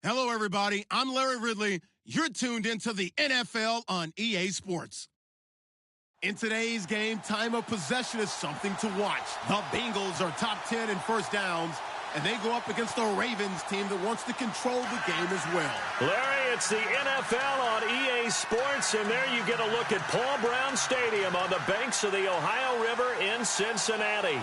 Hello, everybody. I'm Larry Ridley. You're tuned into the NFL on EA Sports. In today's game, time of possession is something to watch. The Bengals are top 10 in first downs, and they go up against a Ravens team that wants to control the game as well. Larry, it's the NFL on EA Sports, and there you get a look at Paul Brown Stadium on the banks of the Ohio River in Cincinnati.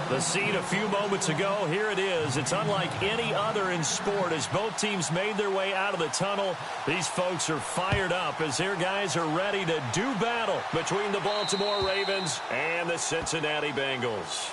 The scene a few moments ago, here it is. It's unlike any other in sport as both teams made their way out of the tunnel. These folks are fired up as their guys are ready to do battle between the Baltimore Ravens and the Cincinnati Bengals.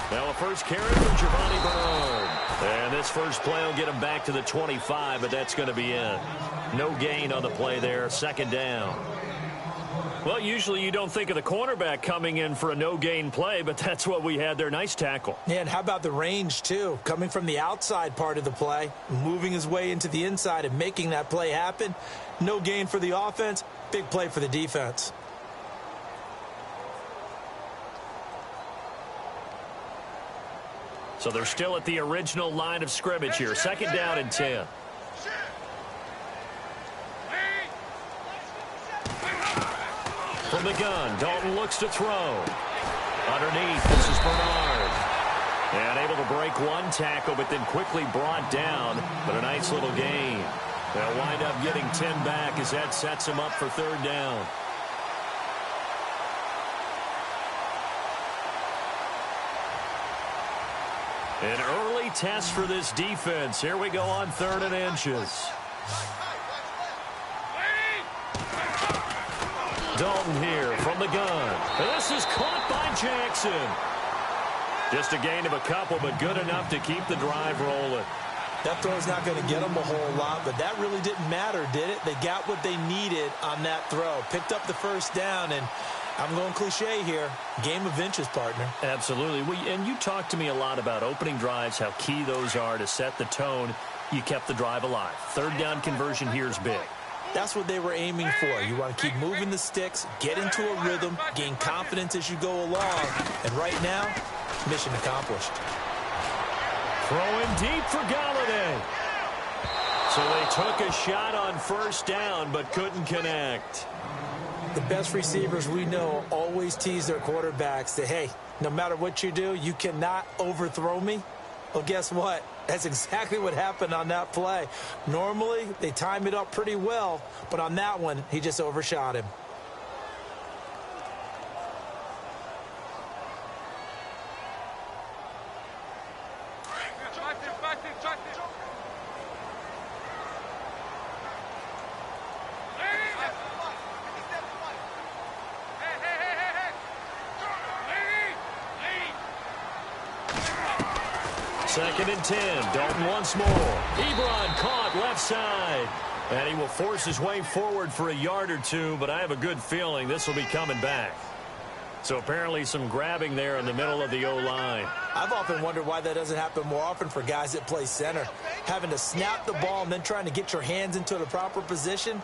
Now a first carry from Giovanni Bernard. And this first play will get him back to the 25, but that's going to be it. No gain on the play there, second down. Well, usually you don't think of the cornerback coming in for a no-gain play, but that's what we had there. Nice tackle. Yeah, and how about the range, too? Coming from the outside part of the play, moving his way into the inside and making that play happen. No gain for the offense, big play for the defense. So they're still at the original line of scrimmage here. Second down and 10. From the gun, Dalton looks to throw. Underneath, this is Bernard. And able to break one tackle, but then quickly brought down. But a nice little gain. They'll wind up getting 10 back as that sets him up for third down. An early test for this defense. Here we go on 3rd and inches. Dalton here from the gun. This is caught by Jackson. Just a gain of a couple, but good enough to keep the drive rolling. That throw's not going to get them a whole lot, but that really didn't matter, did it? They got what they needed on that throw. Picked up the first down, and I'm going cliche here. Game of inches, partner. Absolutely. And you talked to me a lot about opening drives, how key those are to set the tone. You kept the drive alive. Third down conversion here is big. That's what they were aiming for. You want to keep moving the sticks, get into a rhythm, gain confidence as you go along. And right now, mission accomplished. Throwing deep for Galladay. So they took a shot on first down, but couldn't connect. The best receivers we know always tease their quarterbacks that, hey, no matter what you do, you cannot overthrow me. Well, guess what? That's exactly what happened on that play. Normally, they time it up pretty well, but on that one, he just overshot him. Second and 10. Dalton once more. Ebron caught left side. And he will force his way forward for a yard or two, but I have a good feeling this will be coming back. So apparently some grabbing there in the middle of the O-line. I've often wondered why that doesn't happen more often for guys that play center. Having to snap the ball and then trying to get your hands into the proper position,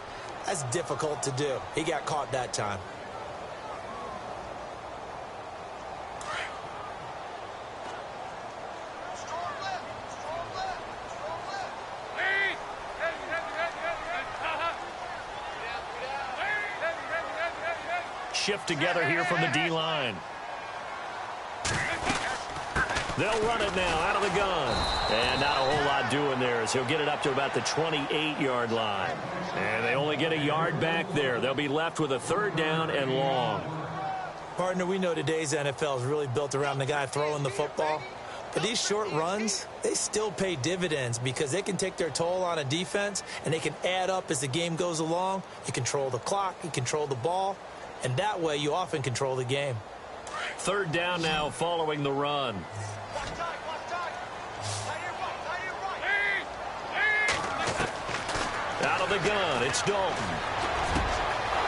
that's difficult to do. He got caught that time. Shift together here from the D-line. They'll run it now out of the gun. And not a whole lot doing there as he'll get it up to about the 28-yard line. And they only get a yard back there. They'll be left with a third down and long. Partner, we know today's NFL is really built around the guy throwing the football. But these short runs, they still pay dividends because they can take their toll on a defense and they can add up as the game goes along. You control the clock, you control the ball, and that way you often control the game. Third down now following the run. Out of the gun, it's Dalton.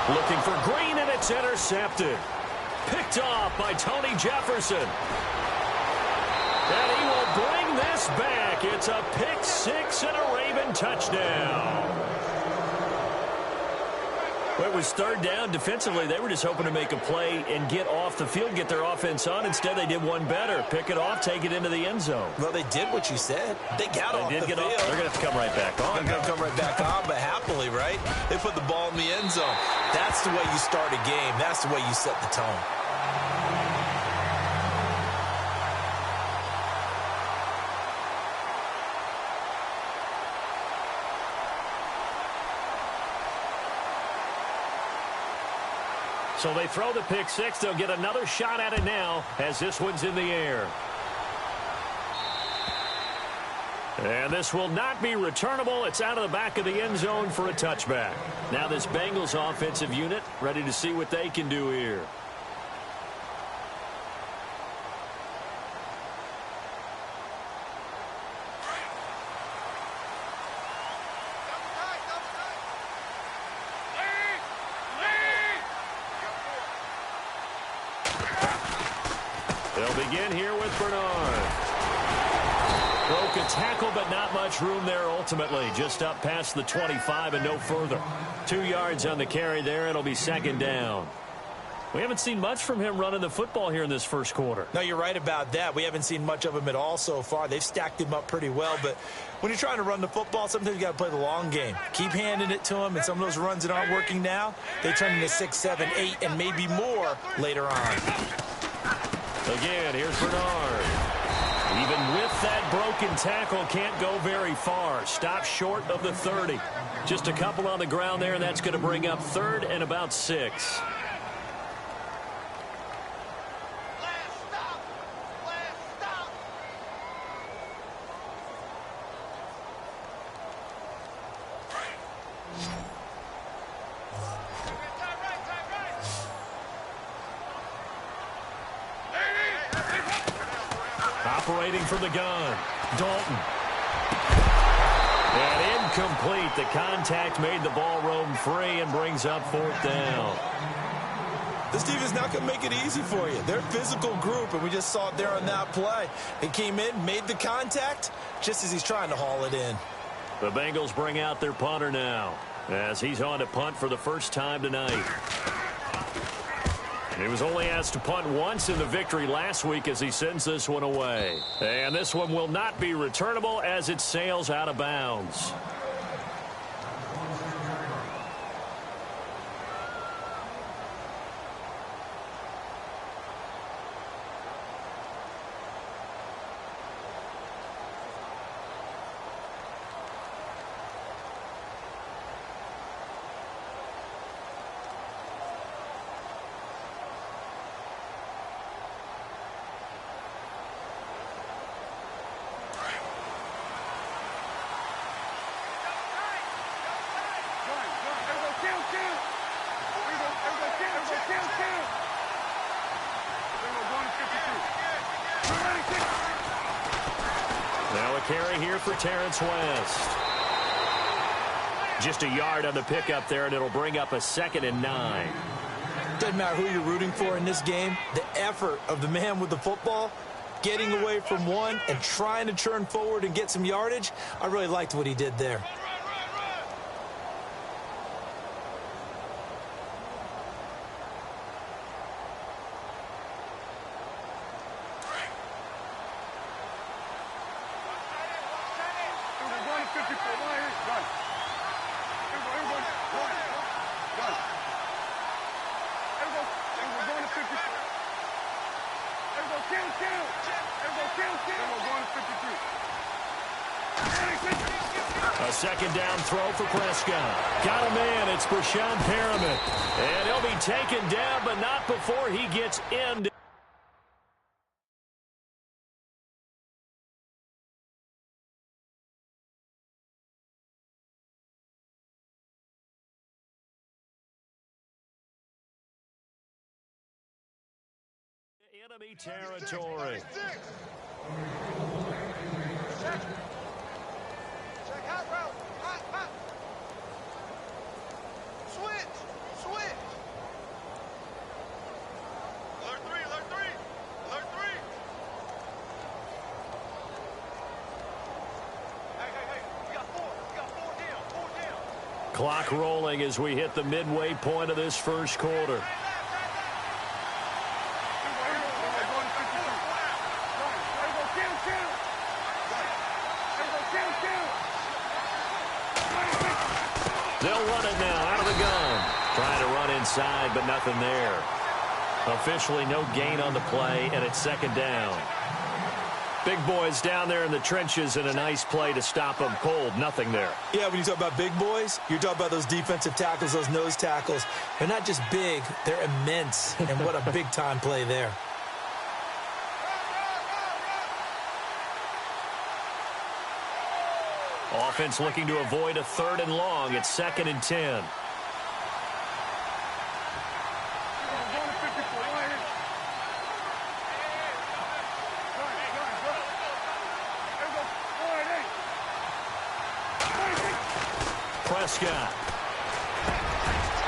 Looking for Green, and it's intercepted. Picked off by Tony Jefferson. And he will bring this back. It's a pick six and a Raven touchdown. Well, it was third down. Defensively, they were just hoping to make a play and get off the field, get their offense on. Instead, they did one better. Pick it off, take it into the end zone. Well, they did what you said. They got off the field. They're going to have to come right back on. They're going to come right back on, but happily, right? They put the ball in the end zone. That's the way you start a game. That's the way you set the tone. So they throw the pick six. They'll get another shot at it now as this one's in the air. And this will not be returnable. It's out of the back of the end zone for a touchback. Now this Bengals offensive unit ready to see what they can do here. They'll begin here with Bernard. Broke a tackle, but not much room there ultimately. Just up past the 25 and no further. 2 yards on the carry there. It'll be second down. We haven't seen much from him running the football here in this first quarter. No, you're right about that. We haven't seen much of him at all so far. They've stacked him up pretty well, but when you're trying to run the football, sometimes you got to play the long game. Keep handing it to him, and some of those runs that aren't working now, they turn into 6, 7, 8, and maybe more later on. Again, here's Bernard. Even with that broken tackle, can't go very far. Stop short of the 30. Just a couple on the ground there, and that's going to bring up third and about 6. Operating from the gun, Dalton. And incomplete. The contact made the ball roam free and brings up fourth down. This defense not going to make it easy for you. They're a physical group, and we just saw it there on that play. They came in, made the contact, just as he's trying to haul it in. The Bengals bring out their punter now, as he's on to punt for the first time tonight. He was only asked to punt once in the victory last week as he sends this one away. And this one will not be returnable as it sails out of bounds. Now a carry here for Terrence West. Just a yard on the pickup there, and it'll bring up a 2nd and 9. Doesn't matter who you're rooting for in this game. The effort of the man with the football, getting away from one and trying to turn forward and get some yardage, I really liked what he did there. A second down throw for Prescott. Got a man. It's Brashon Perriman. And he'll be taken down, but not before he gets in. enemy territory. Check hot route. Hot. Switch. Alert 3. Hey. We got four down. Clock rolling as we hit the midway point of this first quarter. They'll run it now out of the gun. Trying to run inside, but nothing there. Officially no gain on the play, and it's second down. Big boys down there in the trenches, and a nice play to stop them cold. Nothing there. Yeah, when you talk about big boys, you're talking about those defensive tackles, those nose tackles. They're not just big, they're immense. And what a big-time play there. Offense looking to avoid a 3rd and long. It's 2nd and 10. Prescott.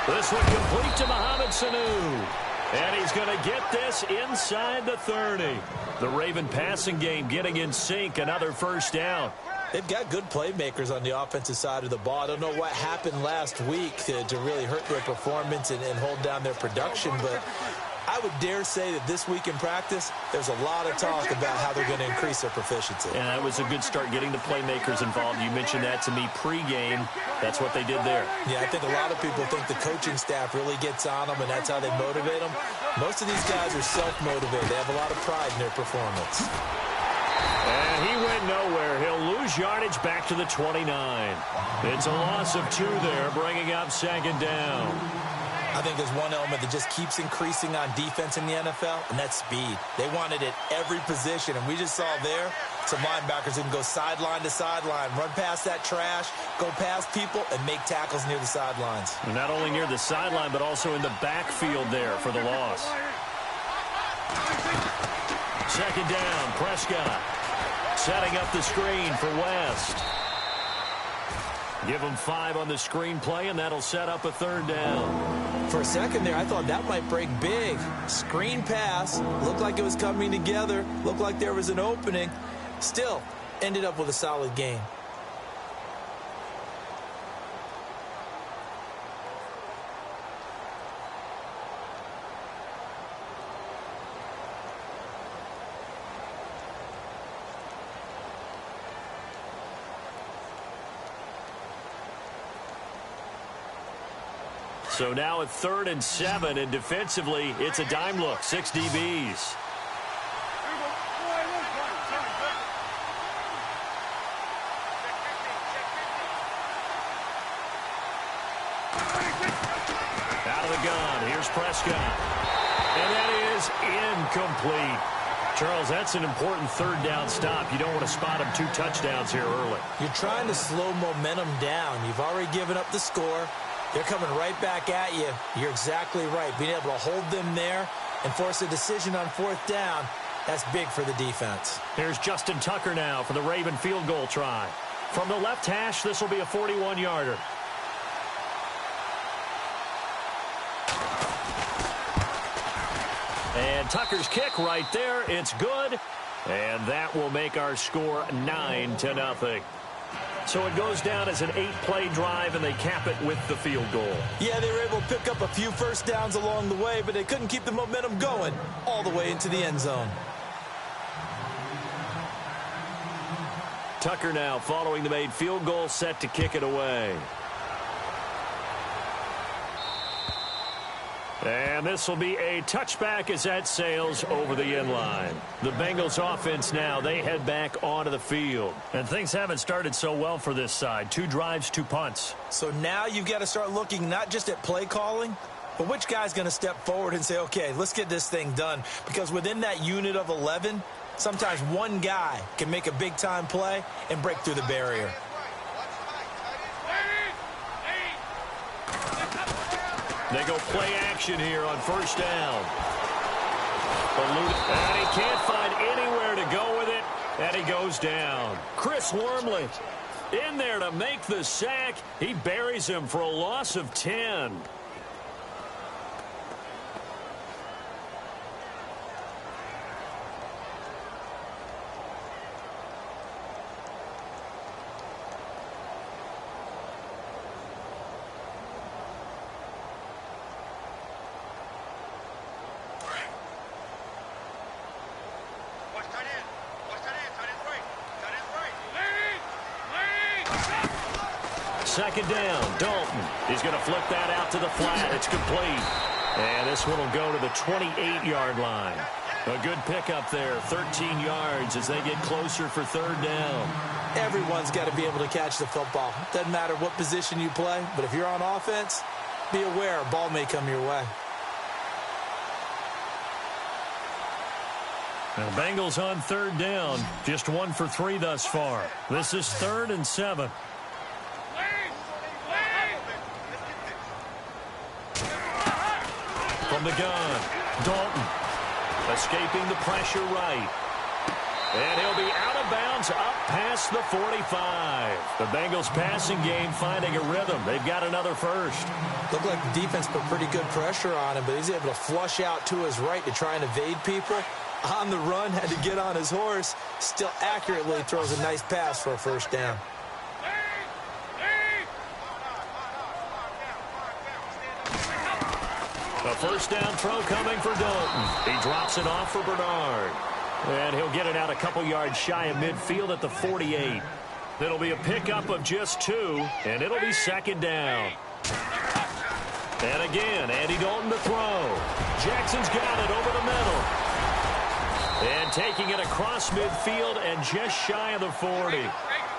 This one complete to Mohamed Sanu. And he's going to get this inside the 30. The Raven passing game getting in sync. Another first down. They've got good playmakers on the offensive side of the ball. I don't know what happened last week to really hurt their performance and hold down their production, but I would dare say that this week in practice, there's a lot of talk about how they're going to increase their proficiency. And that was a good start, getting the playmakers involved. You mentioned that to me pregame. That's what they did there. Yeah, I think a lot of people think the coaching staff really gets on them, and that's how they motivate them. Most of these guys are self-motivated. They have a lot of pride in their performance. And he went nowhere. He'll lose yardage back to the 29. It's a loss of 2 there, bringing up second down. I think there's one element that just keeps increasing on defense in the NFL, and that's speed. They want it at every position, and we just saw there some linebackers who can go sideline to sideline, run past that trash, go past people, and make tackles near the sidelines. And not only near the sideline, but also in the backfield there for the loss. Second down, Prescott. Setting up the screen for West. Give him 5 on the screenplay, and that'll set up a 3rd down. For a second there, I thought that might break big. Screen pass. Looked like it was coming together. Looked like there was an opening. Still, ended up with a solid game. So now at 3rd and 7, and defensively, it's a dime look. 6 DBs. Out of the gun, here's Prescott. And that is incomplete. Charles, that's an important 3rd down stop. You don't want to spot him 2 touchdowns here early. You're trying to slow momentum down. You've already given up the score. They're coming right back at you. You're exactly right. Being able to hold them there and force a decision on 4th down, that's big for the defense. Here's Justin Tucker now for the Raven field goal try. From the left hash, this will be a 41-yarder. And Tucker's kick right there. It's good. And that will make our score 9-0. So it goes down as an 8-play drive, and they cap it with the field goal. Yeah, they were able to pick up a few first downs along the way, but they couldn't keep the momentum going all the way into the end zone. Tucker now following the made field goal, set to kick it away. And this will be a touchback as that sails over the end line. The Bengals offense now, they head back onto the field. And things haven't started so well for this side. 2 drives, 2 punts. So now you've got to start looking not just at play calling, but which guy's going to step forward and say, okay, let's get this thing done. Because within that unit of 11, sometimes one guy can make a big-time play and break through the barrier. They go play action here on 1st down. can't find anywhere to go with it, and he goes down. Chris Wormley in there to make the sack. He buries him for a loss of 10. Second down, Dalton. He's going to flip that out to the flat. It's complete. And this one will go to the 28-yard line. A good pickup there, 13 yards as they get closer for third down. Everyone's got to be able to catch the football. Doesn't matter what position you play, but if you're on offense, be aware a ball may come your way. Now, the Bengals on third down, just 1 for 3 thus far. This is 3rd and 7. From the gun, Dalton escaping the pressure right. And he'll be out of bounds up past the 45. The Bengals passing game finding a rhythm. They've got another first. Looked like the defense put pretty good pressure on him, but he's able to flush out to his right to try and evade people. On the run, had to get on his horse. Still accurately throws a nice pass for a first down. A first down throw coming for Dalton. He drops it off for Bernard. And he'll get it out a couple yards shy of midfield at the 48. It'll be a pickup of just 2, and it'll be second down. And again, Andy Dalton to throw. Jackson's got it over the middle. And taking it across midfield and just shy of the 40.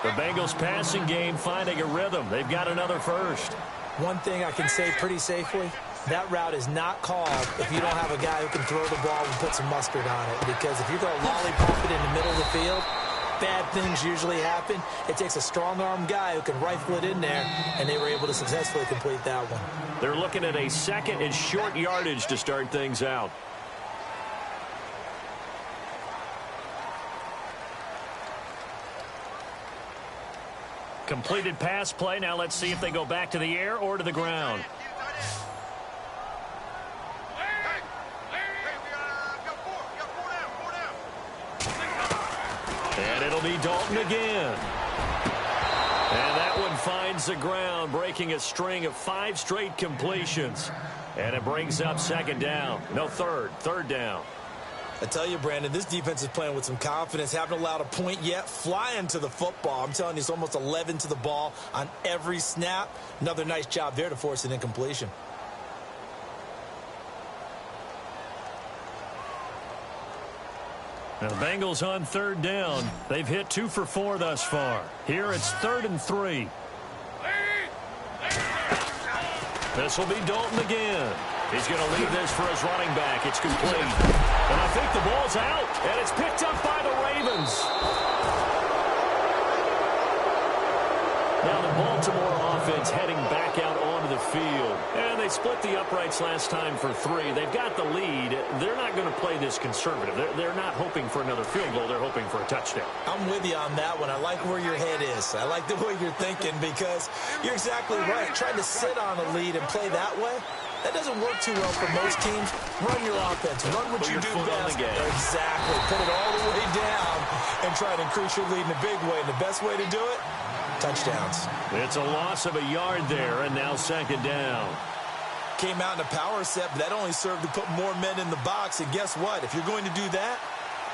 The Bengals passing game finding a rhythm. They've got another first. One thing I can say pretty safely, that route is not called if you don't have a guy who can throw the ball and put some mustard on it. Because if you're going to lollipop it in the middle of the field, bad things usually happen. It takes a strong-arm guy who can rifle it in there, and they were able to successfully complete that one. They're looking at a second and short yardage to start things out. Completed pass play. Now let's see if they go back to the air or to the ground. And it'll be Dalton again. And that one finds the ground, breaking a string of 5 straight completions. And it brings up second down. No, third down. I tell you, Brandon, this defense is playing with some confidence. Haven't allowed a point yet. Flying to the football. I'm telling you, it's almost 11 to the ball on every snap. Another nice job there to force an incompletion. Now the Bengals on third down. They've hit 2 for 4 thus far. Here it's 3rd and 3. This will be Dalton again. He's going to leave this for his running back. It's complete. And I think the ball's out. And it's picked up by the Ravens. Now the Baltimore offense heading back out onto the field. And they split the uprights last time for 3. They've got the lead. They're not going to play this conservative. They're not hoping for another field goal. They're hoping for a touchdown. I'm with you on that one. I like where your head is. I like the way you're thinking because you're exactly right. Trying to sit on a lead and play that way, that doesn't work too well for most teams. Run your offense. Run what you do best. Exactly. Put it all the way down and try to increase your lead in a big way. And the best way to do it, touchdowns. It's a loss of a yard there, and now second down. Came out in a power set, but that only served to put more men in the box. And guess what? If you're going to do that,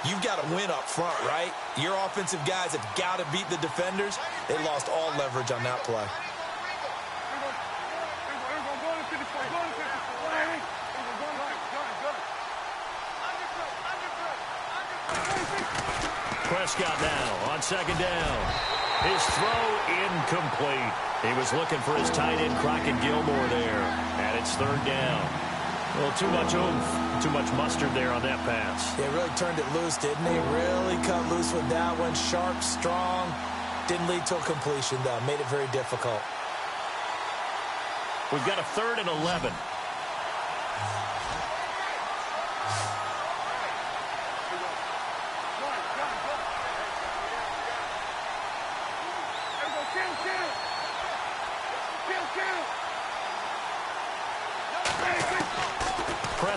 you've got to win up front, right? Your offensive guys have got to beat the defenders. They lost all leverage on that play. Prescott now on second down. His throw incomplete. He was looking for his tight end, Crockett Gilmore there. And it's third down. Well, too much oomph, too much mustard there on that pass. Yeah, really turned it loose, didn't he? Really cut loose with that one. Sharp, strong. Didn't lead to a completion, though. Made it very difficult. We've got a 3rd and 11.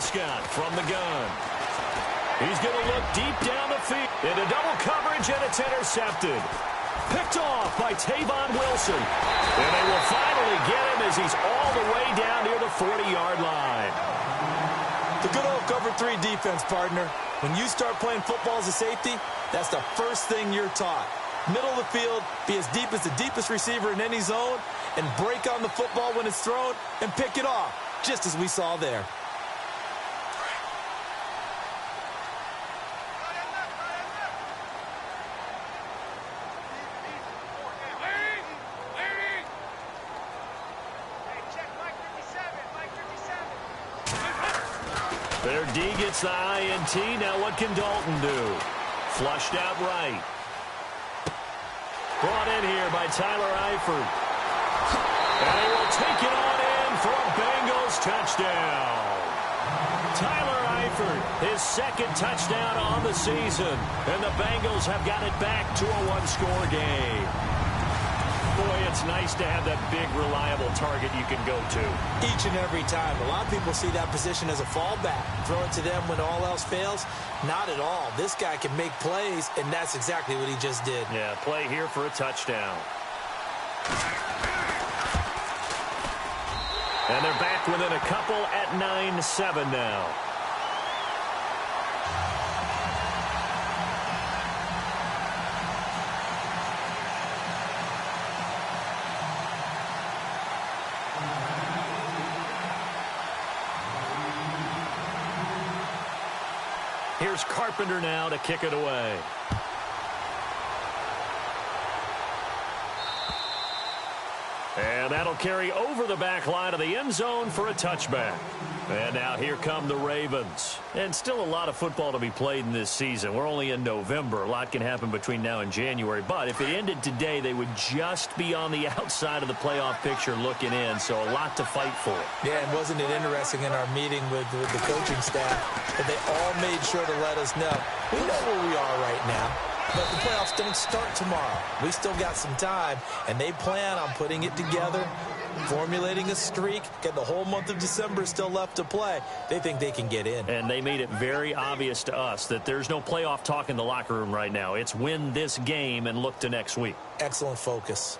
Prescott from the gun. He's going to look deep down the field. Into double coverage, and it's intercepted. Picked off by Tavon Wilson. And they will finally get him as he's all the way down near the 40-yard line. The good old cover 3 defense, partner. When you start playing football as a safety, that's the first thing you're taught. Middle of the field, be as deep as the deepest receiver in any zone, and break on the football when it's thrown and pick it off, just as we saw there. Their D gets the INT. Now what can Dalton do? Flushed out right. Brought in here by Tyler Eifert. And he will take it on in for a Bengals touchdown. Tyler Eifert, his second touchdown on the season. And the Bengals have got it back to a one-score game. Boy, it's nice to have that big, reliable target you can go to. Each and every time. A lot of people see that position as a fallback. Throw it to them when all else fails. Not at all. This guy can make plays, and that's exactly what he just did. Yeah, play here for a touchdown. And they're back within a couple at 9-7 now. Here's Carpenter now to kick it away. And that'll carry over the back line of the end zone for a touchback. And now here come the Ravens. And still a lot of football to be played in this season. We're only in November. A lot can happen between now and January. But if it ended today, they would just be on the outside of the playoff picture looking in. So a lot to fight for. Yeah, and wasn't it interesting in our meeting with the coaching staff that they all made sure to let us know. We know where we are right now. But the playoffs don't start tomorrow. We still got some time, and they plan on putting it together, formulating a streak, get the whole month of December still left to play. They think they can get in. And they made it very obvious to us that there's no playoff talk in the locker room right now. It's win this game and look to next week. Excellent focus.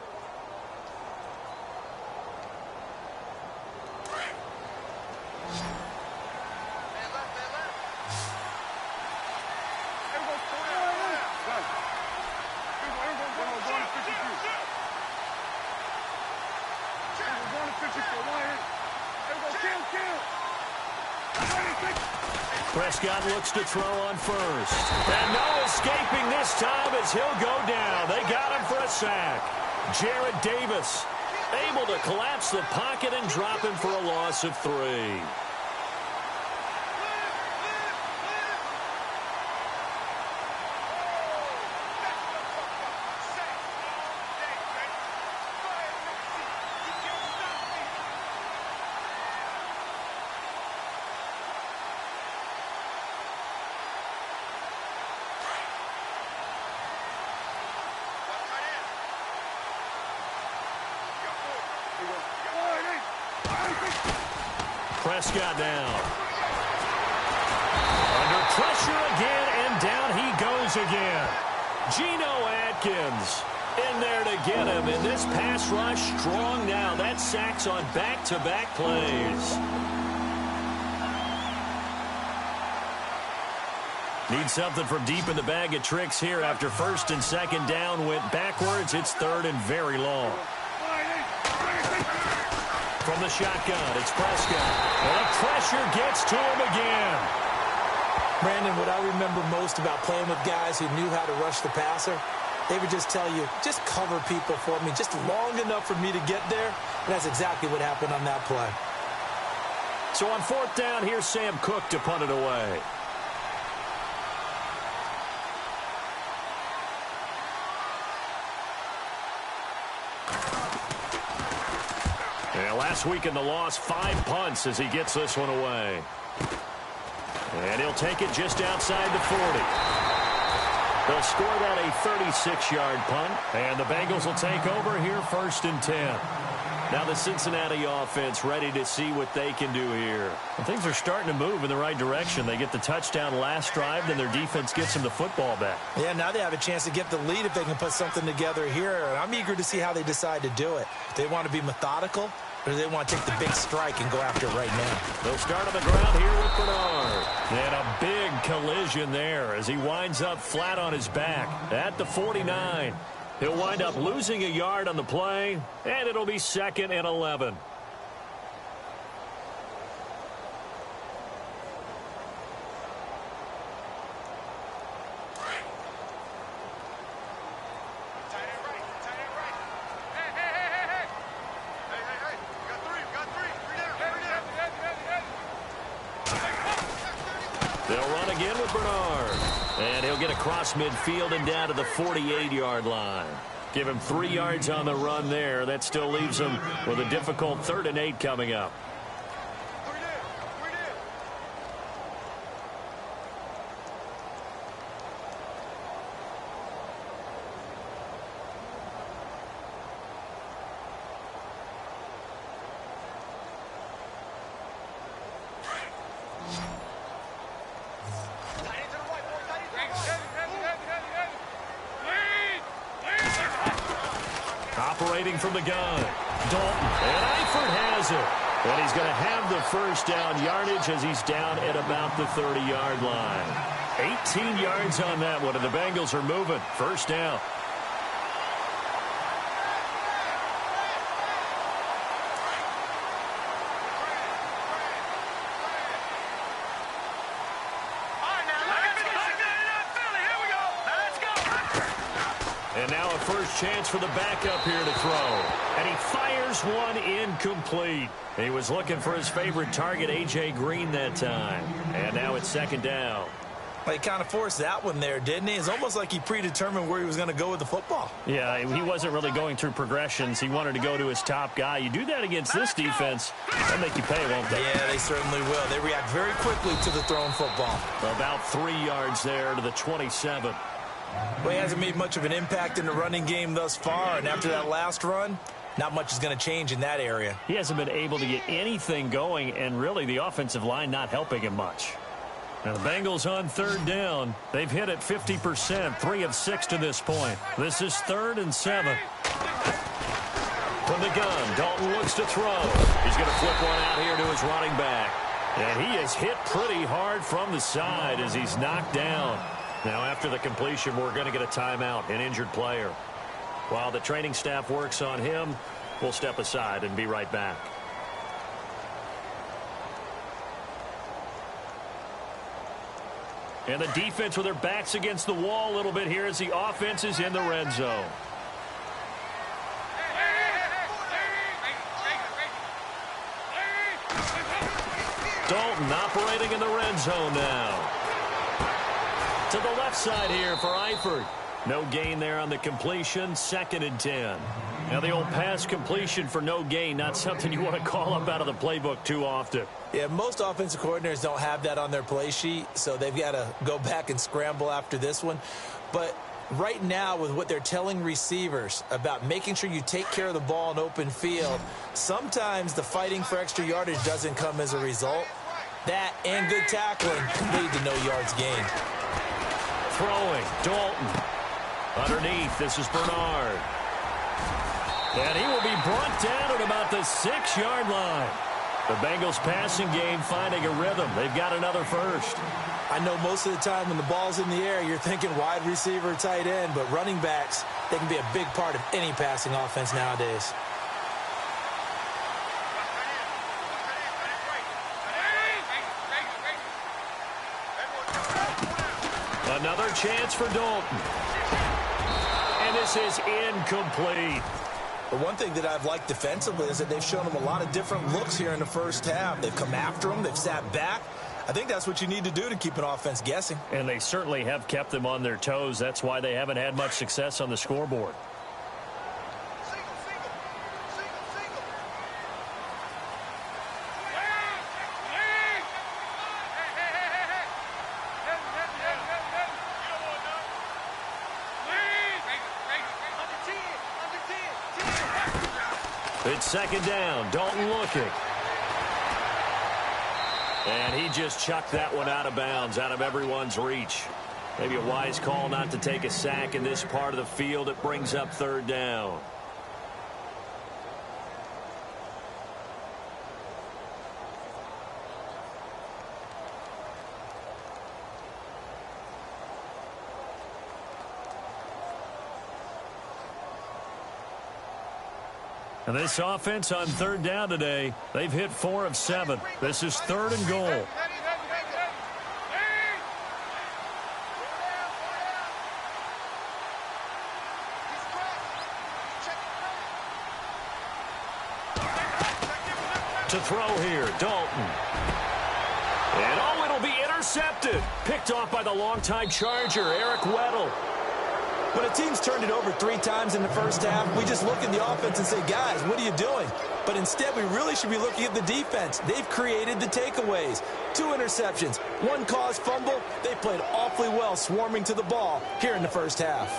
Prescott looks to throw on first. And no escaping this time as he'll go down. They got him for a sack. Jared Davis able to collapse the pocket and drop him for a loss of 3. Prescott down. Under pressure again, and down he goes again. Geno Atkins in there to get him. And this pass rush strong now. That sacks on back-to-back plays. Need something from deep in the bag of tricks here after first and second down went backwards. It's third and very long. From the shotgun, it's Prescott. And the pressure gets to him again. Brandon, what I remember most about playing with guys who knew how to rush the passer, they would just tell you, just cover people for me, just long enough for me to get there. And that's exactly what happened on that play. So on fourth down, here's Sam Cook to punt it away. Last week in the loss, 5 punts as he gets this one away. And he'll take it just outside the 40. They'll score that a 36-yard punt. And the Bengals will take over here first and 10. Now the Cincinnati offense ready to see what they can do here. And things are starting to move in the right direction. They get the touchdown last drive, then their defense gets them the football back. Yeah, now they have a chance to get the lead if they can put something together here. And I'm eager to see how they decide to do it. If they want to be methodical, or do they want to take the big strike and go after it right now? They'll start on the ground here with Bernard. And a big collision there as he winds up flat on his back at the 49. He'll wind up losing a yard on the play, and it'll be 2nd and 11. They'll run again with Bernard. And he'll get across midfield and down to the 48-yard line. Give him 3 yards on the run there. That still leaves him with a difficult 3rd and 8 coming up. Operating from the gun, Dalton, and Eifert has it. And he's going to have the first down yardage as he's down at about the 30-yard line. 18 yards on that one, and the Bengals are moving. First down. And now a first chance for the backup here to throw. And he fires one incomplete. He was looking for his favorite target, A.J. Green, that time. And now it's 2nd down. Well, he kind of forced that one there, didn't he? It's almost like he predetermined where he was going to go with the football. Yeah, he wasn't really going through progressions. He wanted to go to his top guy. You do that against this defense, they'll make you pay, won't they? Yeah, they certainly will. They react very quickly to the thrown football. About 3 yards there to the 27. Well, he hasn't made much of an impact in the running game thus far, and after that last run, not much is going to change in that area. He hasn't been able to get anything going, and really the offensive line not helping him much. Now the Bengals on 3rd down. They've hit it 50%, 3 of 6 to this point. This is 3rd and 7. From the gun, Dalton looks to throw. He's going to flip one out here to his running back. And he is hit pretty hard from the side as he's knocked down. Now after the completion, we're going to get a timeout, an injured player. While the training staff works on him, we'll step aside and be right back. And the defense with their backs against the wall a little bit here as the offense is in the red zone. Dalton operating in the red zone now. To the left side here for Eifert. No gain there on the completion, 2nd and 10. Now the old pass completion for no gain, not something you want to call up out of the playbook too often. Yeah, most offensive coordinators don't have that on their play sheet, so they've got to go back and scramble after this one. But right now, with what they're telling receivers about making sure you take care of the ball in open field, sometimes the fighting for extra yardage doesn't come as a result. That and good tackling lead to no yards gained. Throwing, Dalton. Underneath, this is Bernard. And he will be brought down at about the 6-yard line. The Bengals passing game finding a rhythm. They've got another first. I know most of the time when the ball's in the air, you're thinking wide receiver, tight end, but running backs, they can be a big part of any passing offense nowadays. Another chance for Dalton. And this is incomplete. The one thing that I've liked defensively is that they've shown them a lot of different looks here in the first half. They've come after them. They've sat back. I think that's what you need to do to keep an offense guessing. And they certainly have kept them on their toes. That's why they haven't had much success on the scoreboard. It's second down. Dalton looking. And he just chucked that one out of bounds, out of everyone's reach. Maybe a wise call not to take a sack in this part of the field. It brings up third down. And this offense on third down today, they've hit 4 of 7. This is third and goal. To throw here, Dalton. And oh, it'll be intercepted. Picked off by the longtime Charger, Eric Weddle. When a team's turned it over 3 times in the first half, we just look at the offense and say, guys, what are you doing? But instead, we really should be looking at the defense. They've created the takeaways. 2 interceptions, 1 caused fumble. They played awfully well swarming to the ball here in the first half.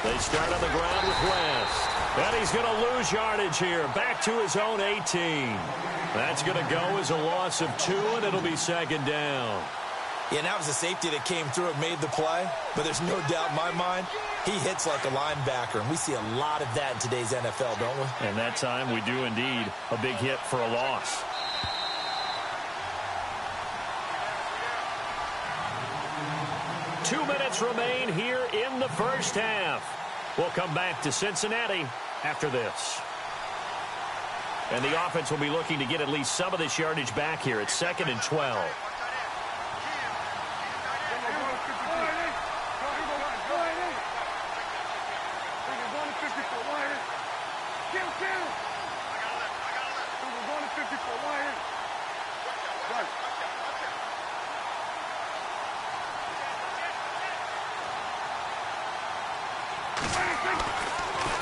They start on the ground with West. And he's going to lose yardage here. Back to his own 18. That's going to go as a loss of 2, and it'll be second down. Yeah, and that was a safety that came through and made the play. But there's no doubt in my mind, he hits like a linebacker. And we see a lot of that in today's NFL, don't we? And that time we do indeed a big hit for a loss. Two minutes remain here in the first half. We'll come back to Cincinnati after this. And the offense will be looking to get at least some of this yardage back here. It's 2nd and 12.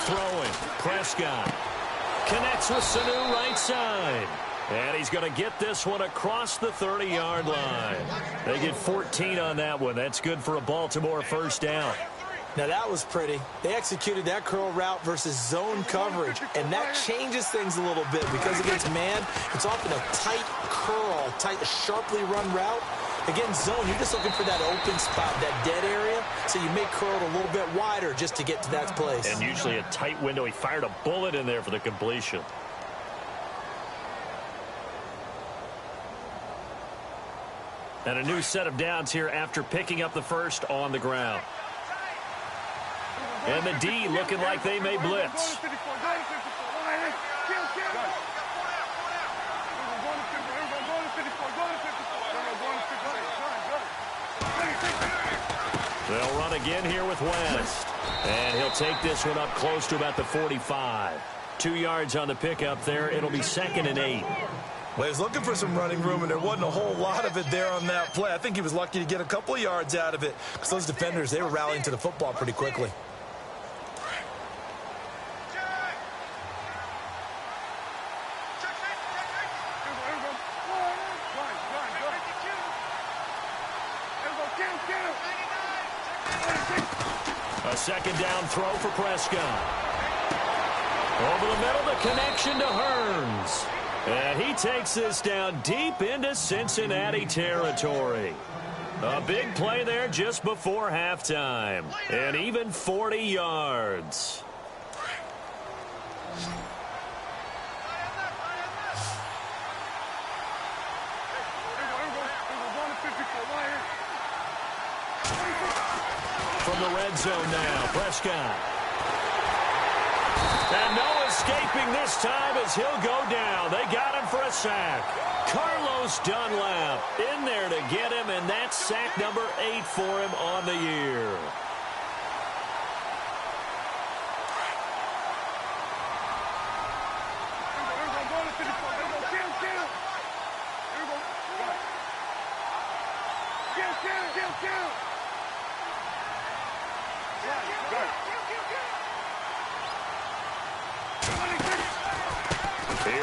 Throwing, Prescott connects with Sanu right side. And he's going to get this one across the 30-yard line. They get 14 on that one. That's good for a Baltimore first down. Now, that was pretty. They executed that curl route versus zone coverage, and that changes things a little bit because against man, it's often a tight curl, tight, sharply run route. Against zone, you're just looking for that open spot, that dead area, so you make curl it a little bit wider just to get to that place. And usually a tight window. He fired a bullet in there for the completion. And a new set of downs here after picking up the first on the ground. And the D looking like they may blitz. They'll run again here with West. And he'll take this one up close to about the 45. 2 yards on the pickup there. It'll be 2nd and 8. Well, he was looking for some running room, and there wasn't a whole lot of it there on that play. I think he was lucky to get a couple of yards out of it because those defenders, they were rallying to the football pretty quickly. A second down throw for Prescott. Over the middle, the connection to Hearns. And he takes this down deep into Cincinnati territory. A big play there just before halftime. And even 40 yards. From the red zone now, Prescott. And no escaping this time as he'll go down. They got him for a sack. Carlos Dunlap in there to get him, and that's sack number 8 for him on the year.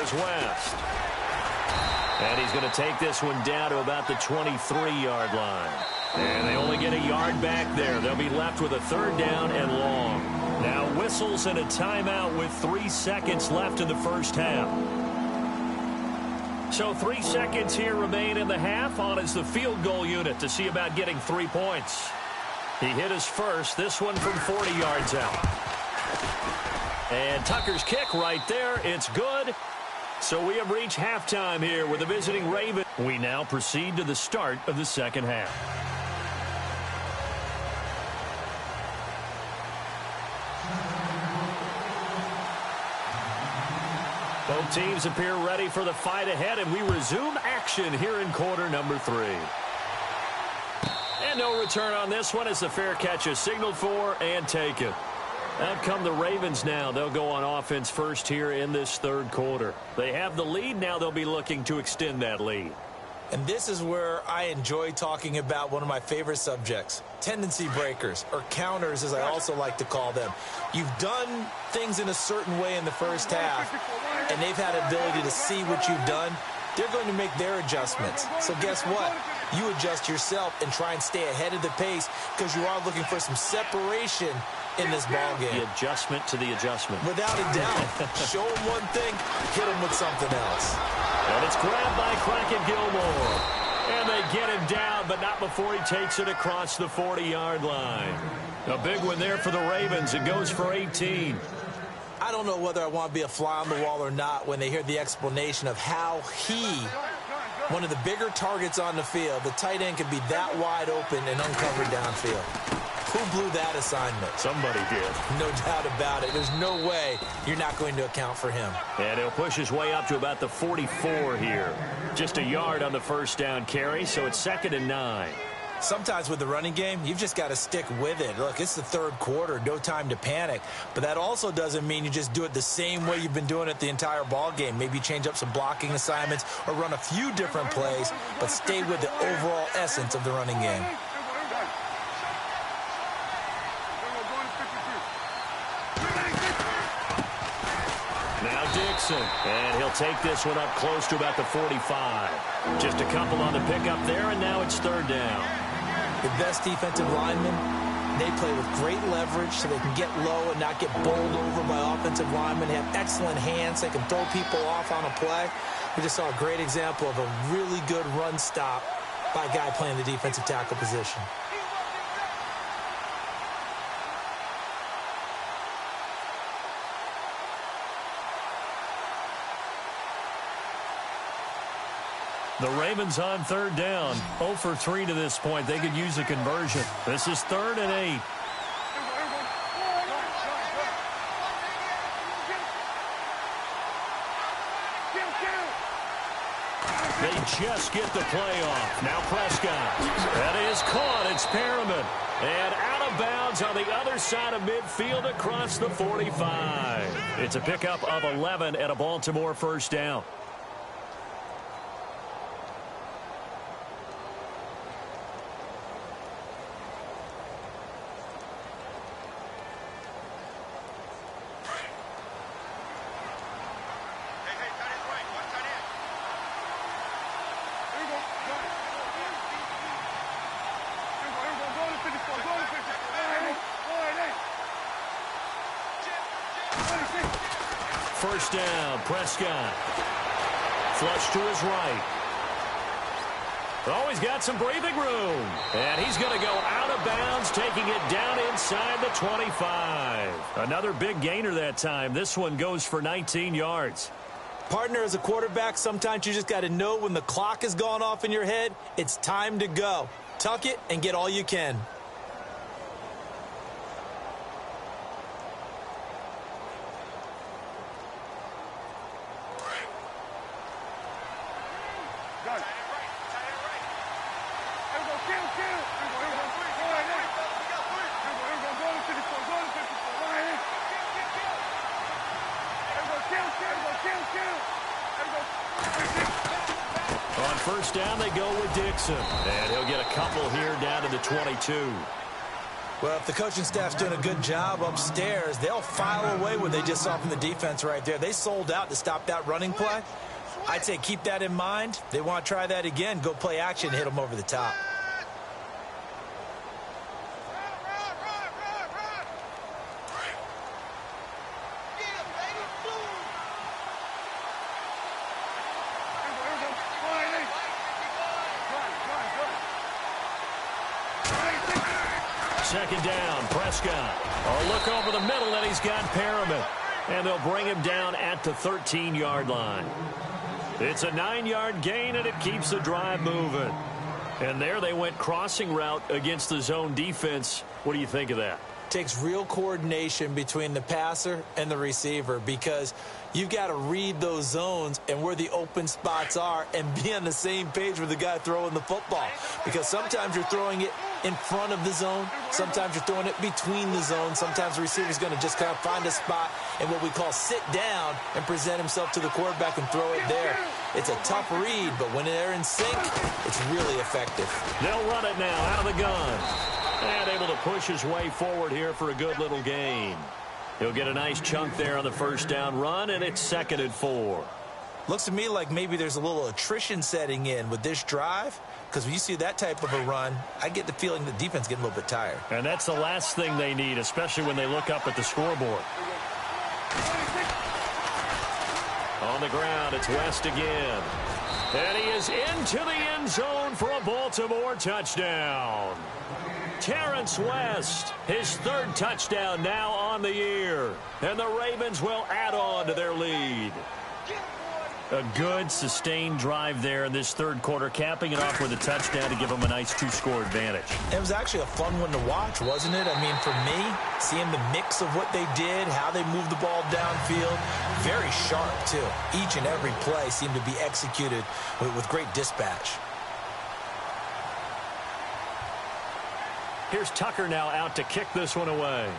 Here's West. And he's going to take this one down to about the 23-yard line. And they only get a yard back there. They'll be left with a third down and long. Now whistles and a timeout with 3 seconds left in the first half. So 3 seconds here remain in the half. On is the field goal unit to see about getting 3 points. He hit his first, this one from 40 yards out. And Tucker's kick right there. It's good. So we have reached halftime here with the visiting Ravens. We now proceed to the start of the second half. Both teams appear ready for the fight ahead, and we resume action here in quarter number 3. And no return on this one as the fair catch is signaled for and taken. Out come the Ravens now. They'll go on offense first here in this third quarter. They have the lead. Now they'll be looking to extend that lead. And this is where I enjoy talking about one of my favorite subjects, tendency breakers, or counters as I also like to call them. You've done things in a certain way in the first half, and they've had ability to see what you've done. They're going to make their adjustments. So guess what? You adjust yourself and try and stay ahead of the pace because you are looking for some separation in this ball game. The adjustment to the adjustment. Without a doubt. Show them one thing, hit them with something else. And it's grabbed by Crockett Gilmore. And they get him down, but not before he takes it across the 40-yard line. A big one there for the Ravens. It goes for 18. I don't know whether I want to be a fly on the wall or not when they hear the explanation of how one of the bigger targets on the field, the tight end, can be that wide open and uncovered downfield. Who blew that assignment? Somebody did. No doubt about it. There's no way you're not going to account for him. And he'll push his way up to about the 44 here. Just a yard on the first down carry, so it's 2nd and 9. Sometimes with the running game, you've just got to stick with it. Look, it's the third quarter, no time to panic. But that also doesn't mean you just do it the same way you've been doing it the entire ball game. Maybe change up some blocking assignments or run a few different plays, but stay with the overall essence of the running game. Now Dixon, and he'll take this one up close to about the 45. Just a couple on the pickup there, and now it's 3rd down. The best defensive linemen, they play with great leverage so they can get low and not get bowled over by offensive linemen. They have excellent hands. They can throw people off on a play. We just saw a great example of a really good run stop by a guy playing the defensive tackle position. The Ravens on 3rd down. 0 for 3 to this point. They could use a conversion. This is 3rd and 8. They just get the play off. Now Prescott. That is caught. It's Perriman. And out of bounds on the other side of midfield across the 45. It's a pickup of 11 and a Baltimore first down. First down, Prescott. Flush to his right. Oh, he's got some breathing room. And he's going to go out of bounds, taking it down inside the 25. Another big gainer that time. This one goes for 19 yards. Partner, as a quarterback, sometimes you just got to know when the clock has gone off in your head, it's time to go. Tuck it and get all you can. On first down, they go with Dixon. And he'll get a couple here down to the 22. Well, if the coaching staff's doing a good job upstairs, they'll file away what they just saw from the defense right there. They sold out to stop that running play. I'd say keep that in mind. They want to try that again. Go play action, hit them over the top. Second down, Prescott. A look over the middle, and he's got Perriman. And they'll bring him down at the 13-yard line. It's a 9-yard gain, and it keeps the drive moving. And there they went crossing route against the zone defense. What do you think of that? Takes real coordination between the passer and the receiver because you've got to read those zones and where the open spots are and be on the same page with the guy throwing the football. Because sometimes you're throwing it in front of the zone. Sometimes you're throwing it between the zones. Sometimes the receiver's going to just kind of find a spot and what we call sit down and present himself to the quarterback and throw it there. It's a tough read, but when they're in sync, it's really effective. They'll run it now out of the gun. And able to push his way forward here for a good little gain. He'll get a nice chunk there on the first down run, and it's 2nd and 4. Looks to me like maybe there's a little attrition setting in with this drive, because when you see that type of a run, I get the feeling the defense getting a little bit tired. And that's the last thing they need, especially when they look up at the scoreboard. On the ground, it's West again. And he is into the end zone for a Baltimore touchdown. Terrence West, his 3rd touchdown now on the year. And the Ravens will add on to their lead. A good, sustained drive there in this 3rd quarter, capping it off with a touchdown to give them a nice 2-score advantage. It was actually a fun one to watch, wasn't it? I mean, for me, seeing the mix of what they did, how they moved the ball downfield, very sharp, too. Each and every play seemed to be executed with great dispatch. Here's Tucker now out to kick this one away.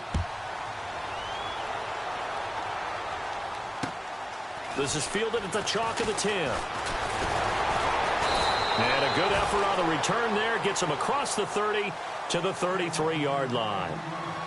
This is fielded at the chalk of the 10. And a good effort on the return there. Gets him across the 30 to the 33-yard line.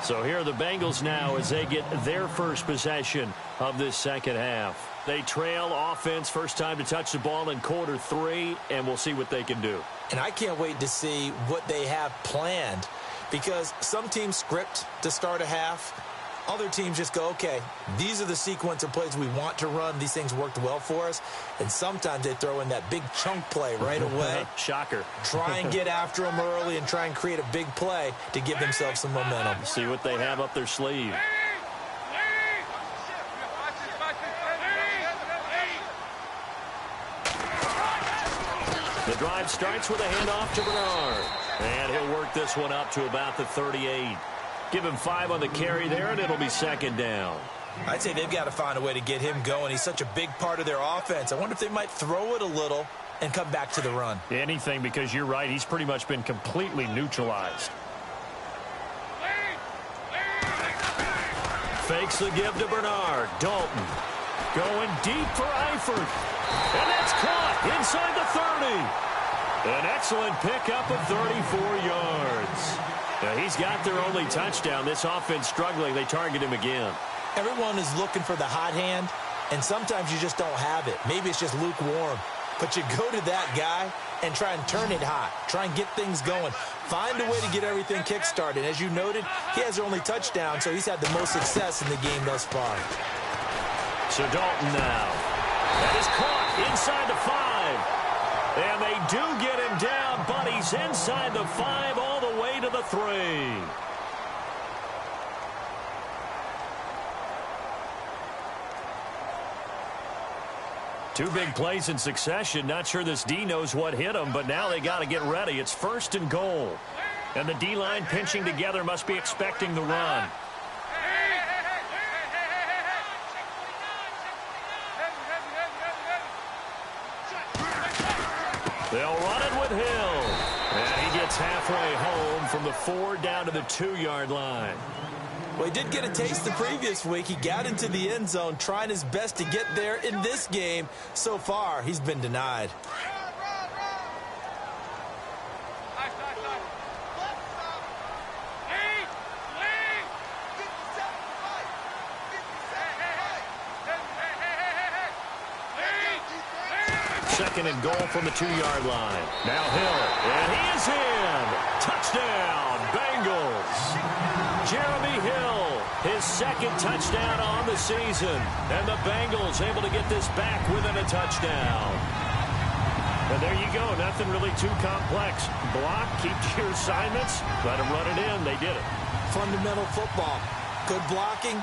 So here are the Bengals now as they get their first possession of this second half. They trail offense, first time to touch the ball in quarter 3, and we'll see what they can do. And I can't wait to see what they have planned, because some teams script to start a half. Other teams just go, okay, these are the sequence of plays we want to run. These things worked well for us. And sometimes they throw in that big chunk play right away. Shocker. Try and get after them early and try and create a big play to give themselves some momentum. See what they have up their sleeve. The drive starts with a handoff to Bernard. And he'll work this one up to about the 38. Give him 5 on the carry there, and it'll be 2nd down. I'd say they've got to find a way to get him going. He's such a big part of their offense. I wonder if they might throw it a little and come back to the run. Anything, because you're right. He's pretty much been completely neutralized. Fakes the give to Bernard. Dalton going deep for Eifert. And that's caught inside the 30. An excellent pickup of 34 yards. Now, he's got their only touchdown. This offense struggling. They target him again. Everyone is looking for the hot hand, and sometimes you just don't have it. Maybe it's just lukewarm. But you go to that guy and try and turn it hot. Try and get things going. Find a way to get everything kick-started. As you noted, he has their only touchdown, so he's had the most success in the game thus far. So Dalton now. That is caught inside the 5. And they do get him down, but he's inside the 5 all the way to the 3. Two big plays in succession. Not sure this D knows what hit him, but now they got to get ready. It's 1st and goal. And the D-line pinching together must be expecting the run. They'll run it with Hill. And he gets halfway home from the 4 down to the 2-yard line. Well, he did get a taste the previous week. He got into the end zone, trying his best to get there in this game. So far, he's been denied. second and goal from the 2-yard line. Now Hill, and he is in. Touchdown, Bengals. Jeremy Hill, his second touchdown on the season. And the Bengals able to get this back within a touchdown. And there you go. Nothing really too complex. Block, keep to your assignments, let them run it in. They did it. Fundamental football. Good blocking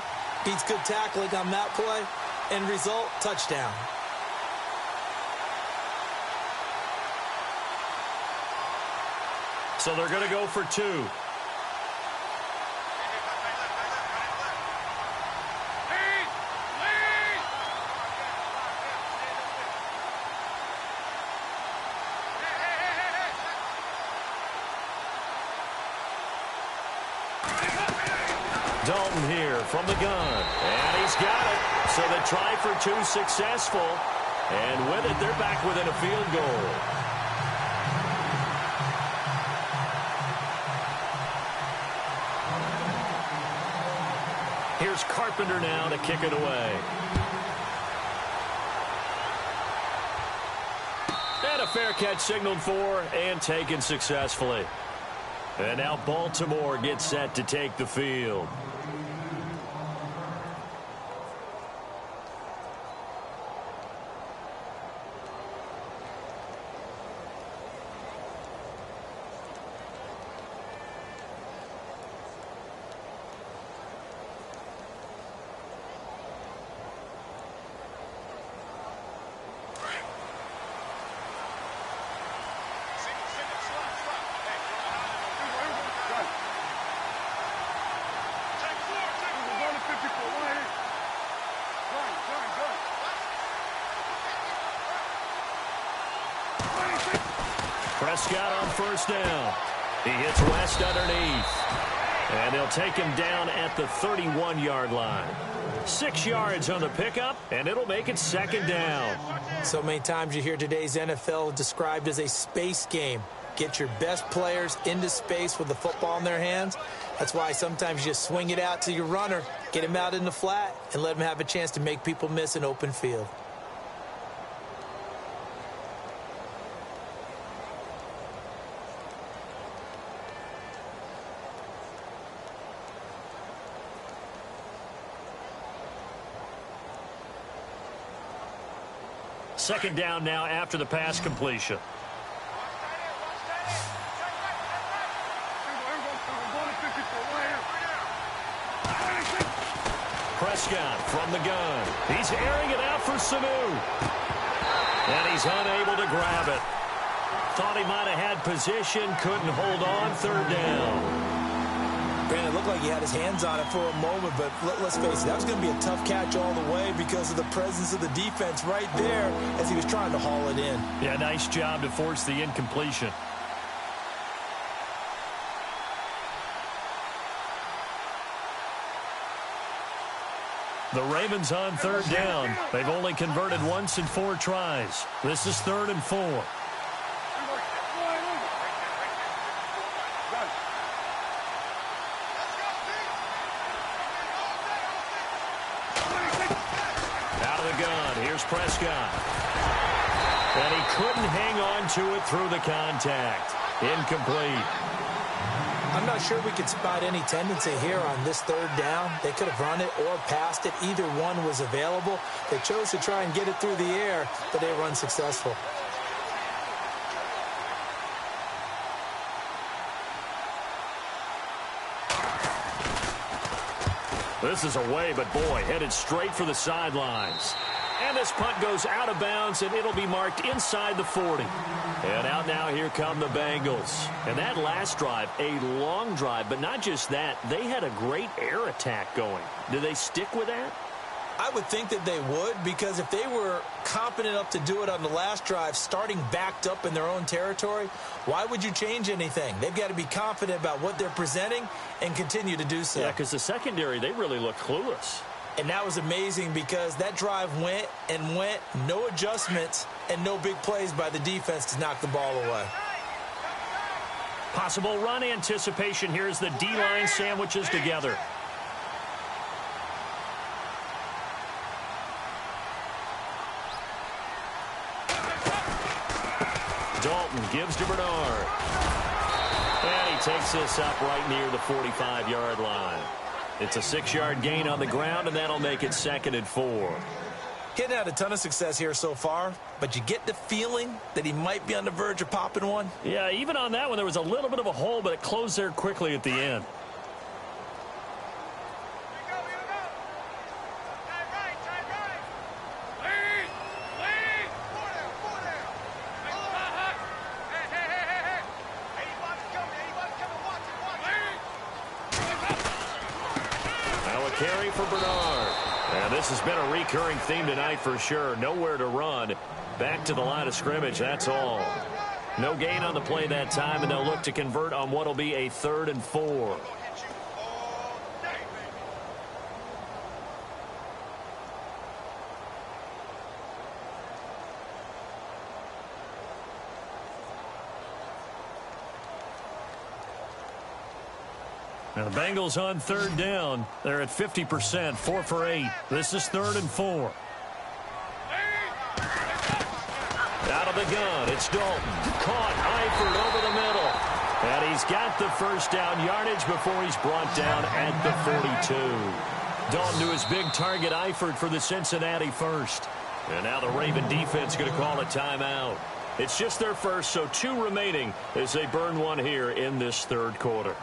beats good tackling on that play. End result, touchdown. So they're going to go for 2. Dalton here from the gun. And he's got it. So the try for 2 successful. And with it, they're back within a field goal. Here's Carpenter now to kick it away. And a fair catch signaled for and taken successfully. And now Baltimore gets set to take the field. Prescott on first down. He hits West underneath. And they'll take him down at the 31-yard line. 6 yards on the pickup, and it'll make it second down. So many times you hear today's NFL described as a space game. Get your best players into space with the football in their hands. That's why sometimes you just swing it out to your runner, get him out in the flat, and let him have a chance to make people miss an open field. Second down now after the pass completion. Prescott from the gun. He's airing it out for Sanu. And he's unable to grab it. Thought he might have had position, couldn't hold on, third down. Brandon, it looked like he had his hands on it for a moment, but let's face it, that was going to be a tough catch all the way because of the presence of the defense right there as he was trying to haul it in. Yeah, nice job to force the incompletion. The Ravens on third down. They've only converted once in 4 tries. This is 3rd and 4. Prescott. And he couldn't hang on to it through the contact. Incomplete. I'm not sure we could spot any tendency here on this 3rd down. They could have run it or passed it. Either one was available. They chose to try and get it through the air, but they were unsuccessful. This is away, but boy, headed straight for the sidelines. And this punt goes out of bounds, and it'll be marked inside the 40. And out now, here come the Bengals. And that last drive, a long drive, but not just that. They had a great air attack going. Do they stick with that? I would think that they would, because if they were competent enough to do it on the last drive, starting backed up in their own territory, why would you change anything? They've got to be confident about what they're presenting and continue to do so. Yeah, because the secondary, they really look clueless. And that was amazing because that drive went and went, no adjustments, and no big plays by the defense to knock the ball away. Possible run anticipation here as the D-line sandwiches together. Dalton gives to Bernard. And he takes this up right near the 45-yard line. It's a 6-yard gain on the ground, and that'll make it 2nd and 4. Getting had a ton of success here so far, but you get the feeling that he might be on the verge of popping one. Yeah, even on that one, there was a little bit of a hole, but it closed there quickly at the end. Carry for Bernard. And this has been a recurring theme tonight for sure. Nowhere to run. Back to the line of scrimmage, that's all. No gain on the play that time, and they'll look to convert on what will be a 3rd and 4. Now the Bengals on 3rd down. They're at 50%, 4 for 8. This is 3rd and 4. Out of the gun, it's Dalton. Caught, Eifert over the middle. And he's got the first down yardage before he's brought down at the 42. Dalton to his big target, Eifert, for the Cincinnati first. And now the Raven defense going to call a timeout. It's just their first, so 2 remaining as they burn one here in this 3rd quarter.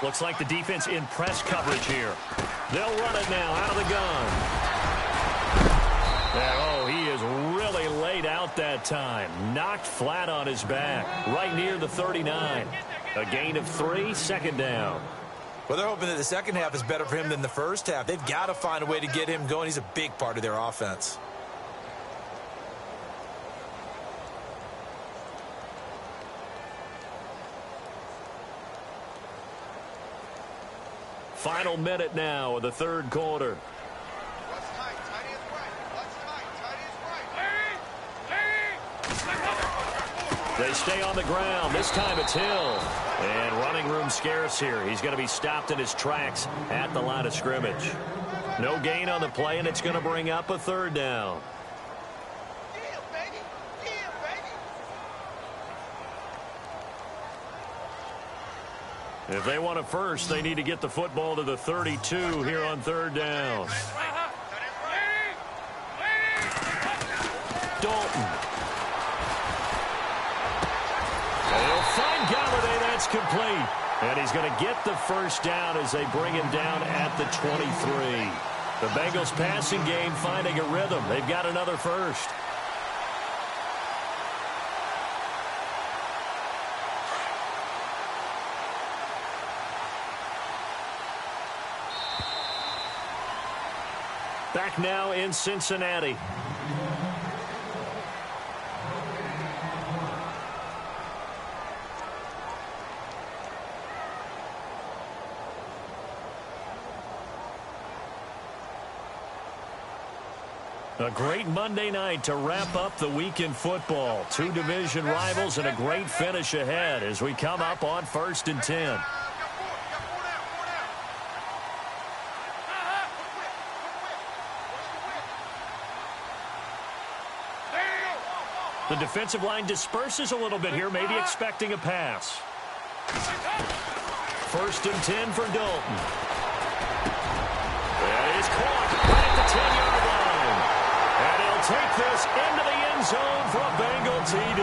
Looks like the defense in press coverage here. They'll run it now out of the gun. And, oh, he is really laid out that time. Knocked flat on his back, right near the 39. A gain of 3, 2nd down. Well, they're hoping that the second half is better for him than the first half. They've got to find a way to get him going. He's a big part of their offense. Final minute now of the 3rd quarter. They stay on the ground. This time it's Hill. And running room scarce here. He's going to be stopped in his tracks at the line of scrimmage. No gain on the play, and it's going to bring up a 3rd down. If they want a first, they need to get the football to the 32 here on 3rd down. Dalton. And he'll find Galladay. That's complete. And he's going to get the first down as they bring him down at the 23. The Bengals passing game finding a rhythm. They've got another first. Back now in Cincinnati. A great Monday night to wrap up the week in football. 2 division rivals and a great finish ahead as we come up on 1st and 10. The defensive line disperses a little bit here, maybe expecting a pass. 1st and 10 for Dalton. That is caught right at the 10-yard line. And he'll take this into the end zone for a Bengal TD.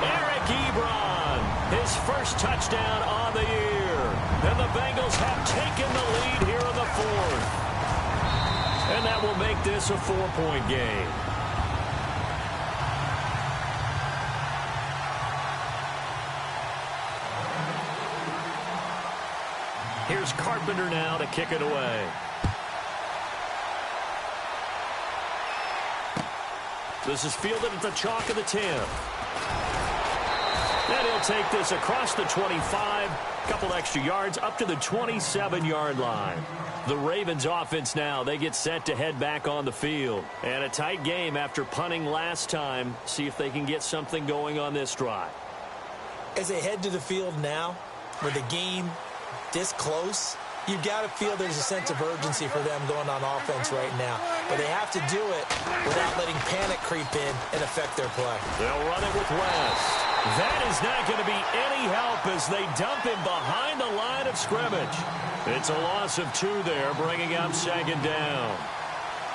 Eric Ebron, his first touchdown on the year. And the Bengals have taken the lead here in the 4th. And that will make this a 4-point game. Here's Carpenter now to kick it away. This is fielded at the chalk of the 10. And he'll take this across the 25, couple extra yards up to the 27-yard line. The Ravens offense now, they get set to head back on the field. And a tight game after punting last time. See if they can get something going on this drive. As they head to the field now, with the game this close, you've got to feel there's a sense of urgency for them going on offense right now. But they have to do it without letting panic creep in and affect their play. They'll run it with West. That is not going to be any help as they dump him behind the line of scrimmage. It's a loss of 2 there, bringing up 2nd down.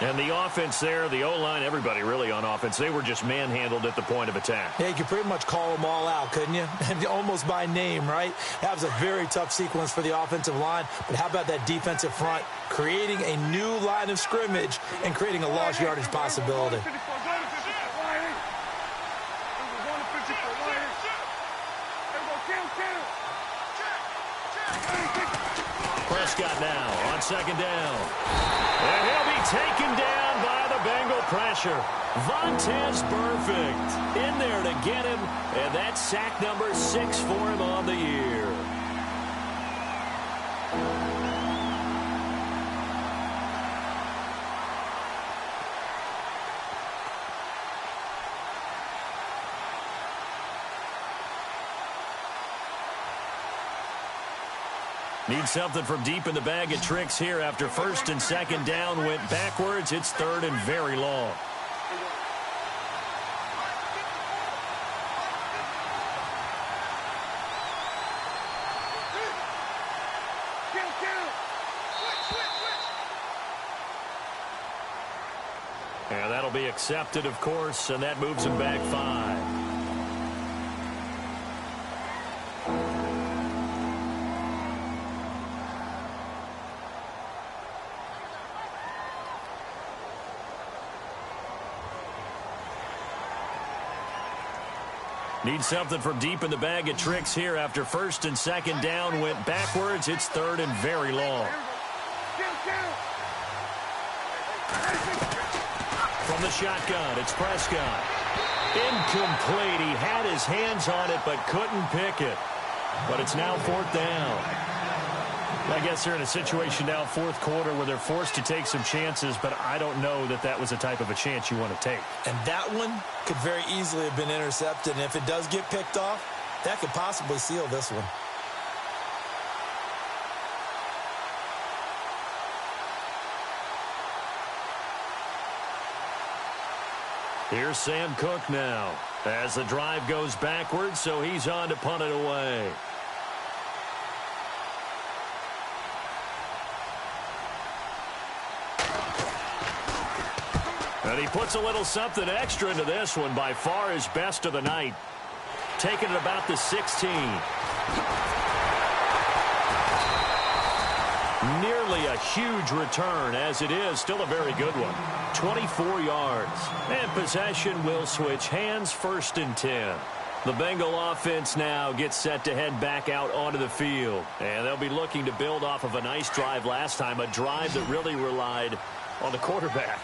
And the offense there, the O-line, everybody really on offense, they were just manhandled at the point of attack. Yeah, you could pretty much call them all out, couldn't you? Almost by name, right? That was a very tough sequence for the offensive line. But how about that defensive front creating a new line of scrimmage and creating a lost yardage possibility? Prescott now on 2nd down. And he'll be taken down by the Bengal pressure. Vontez Perfect in there to get him. And that's sack number 6 for him on the year. Need something from deep in the bag of tricks here after 1st and 2nd down went backwards. It's 3rd and very long. And that'll be accepted, of course, and that moves him back 5. Need something from deep in the bag of tricks here after 1st and 2nd down went backwards. It's 3rd and very long. From the shotgun, it's Prescott. Incomplete. He had his hands on it but couldn't pick it. But it's now 4th down. I guess they're in a situation now, 4th quarter, where they're forced to take some chances, but I don't know that that was the type of a chance you want to take. And that one could very easily have been intercepted, and if it does get picked off, that could possibly seal this one. Here's Sam Cook now as the drive goes backwards, so he's on to punt it away. And he puts a little something extra into this one, by far his best of the night. Taking it about the 16. Nearly a huge return, as it is still a very good one. 24 yards. And possession will switch hands, 1st and 10. The Bengal offense now gets set to head back out onto the field. And they'll be looking to build off of a nice drive last time, a drive that really relied on the quarterback.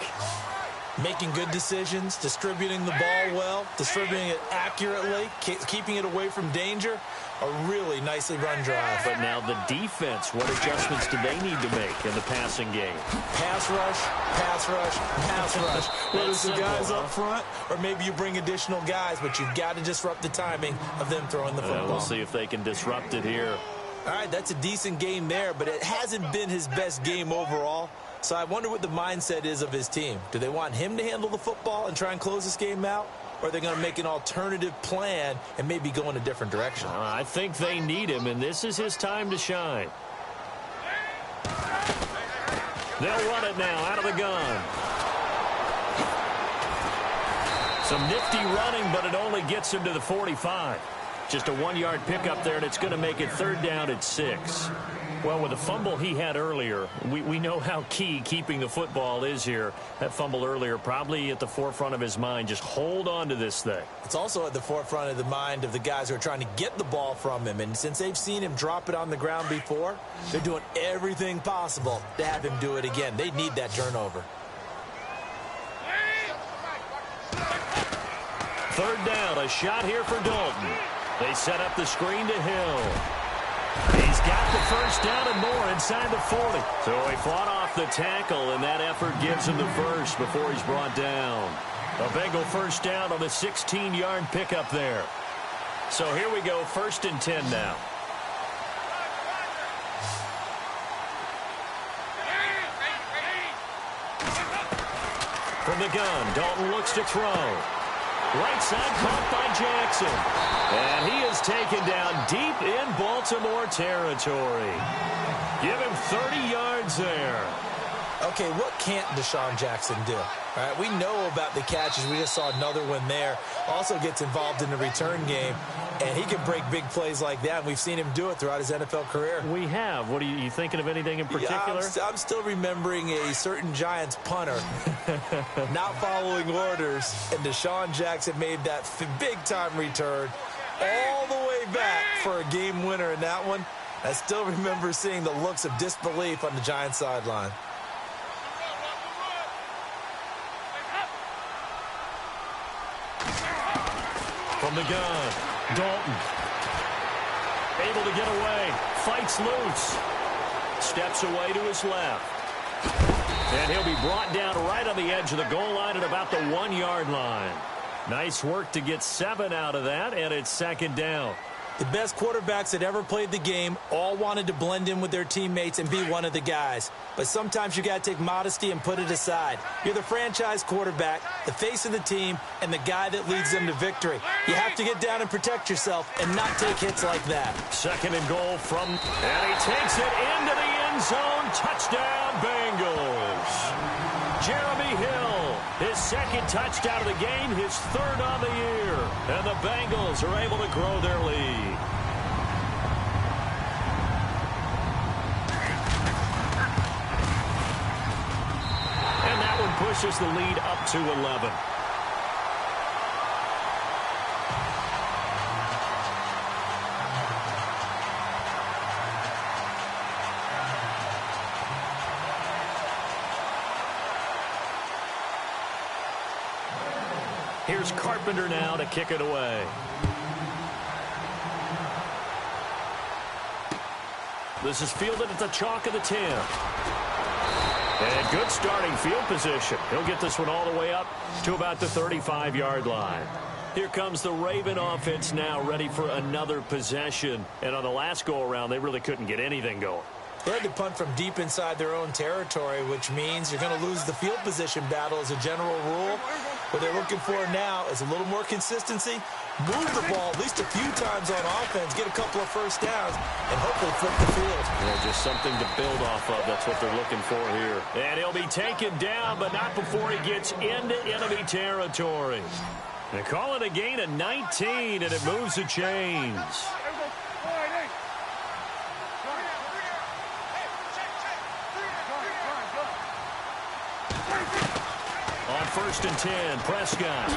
Making good decisions, distributing the ball well, distributing it accurately, keeping it away from danger. A really nicely run drive. But now the defense, what adjustments do they need to make in the passing game? Pass rush, pass rush, pass rush. Whether it's the guys up front or maybe you bring additional guys, but you've got to disrupt the timing of them throwing the football. We'll see if they can disrupt it here. All right, that's a decent game there, but it hasn't been his best game overall. So I wonder what the mindset is of his team. Do they want him to handle the football and try and close this game out? Or are they going to make an alternative plan and maybe go in a different direction? I think they need him, and this is his time to shine. They'll run it now out of the gun. Some nifty running, but it only gets him to the 45. Just a 1-yard pickup there, and it's going to make it 3rd down at 6. Well, with the fumble he had earlier, we know how key keeping the football is here. That fumble earlier probably at the forefront of his mind. Just hold on to this thing. It's also at the forefront of the mind of the guys who are trying to get the ball from him. And since they've seen him drop it on the ground before, they're doing everything possible to have him do it again. They need that turnover. third down, a shot here for Dalton. They set up the screen to Hill. He's got the first down and more inside the 40. So he fought off the tackle, and that effort gives him the first before he's brought down. A Bengal first down on a 16-yard pickup there. So here we go, 1st and 10 now. From the gun, Dalton looks to throw. Right side caught by Jackson. And he is taken down deep in Baltimore territory. Give him 30 yards there. Okay, what can't Deshaun Jackson do? All right, we know about the catches. We just saw another one there. Also gets involved in the return game, and he can break big plays like that. We've seen him do it throughout his NFL career. We have. What are you thinking of anything in particular? Yeah, I'm still remembering a certain Giants punter not following orders, and Deshaun Jackson made that big-time return all the way back for a game winner in that one. I still remember seeing the looks of disbelief on the Giants sideline. From the gun, Dalton. Able to get away. Fights loose. Steps away to his left. And he'll be brought down right on the edge of the goal line at about the 1-yard line. Nice work to get 7 out of that, and it's 2nd down. The best quarterbacks that ever played the game all wanted to blend in with their teammates and be one of the guys. But sometimes you got to take modesty and put it aside. You're the franchise quarterback, the face of the team, and the guy that leads them to victory. You have to get down and protect yourself and not take hits like that. 2nd and goal from, and he takes it into the end zone. Touchdown, Bengals. Jeremy Hill, his 2nd touchdown of the game, his 3rd on the year. And the Bengals are able to grow their lead. And that one pushes the lead up to 11. Here's Carpenter now to kick it away. This is fielded at the chalk of the 10. And good starting field position. He'll get this one all the way up to about the 35-yard line. Here comes the Raven offense now, ready for another possession. And on the last go-around, they really couldn't get anything going. They had to punt from deep inside their own territory, which means you're going to lose the field position battle as a general rule. What they're looking for now is a little more consistency, move the ball at least a few times on offense, get a couple of first downs, and hopefully flip the field. Yeah, just something to build off of. That's what they're looking for here. And he'll be taken down, but not before he gets into enemy territory. They call it a gain of 19, and it moves the chains. On 1st and 10, Prescott.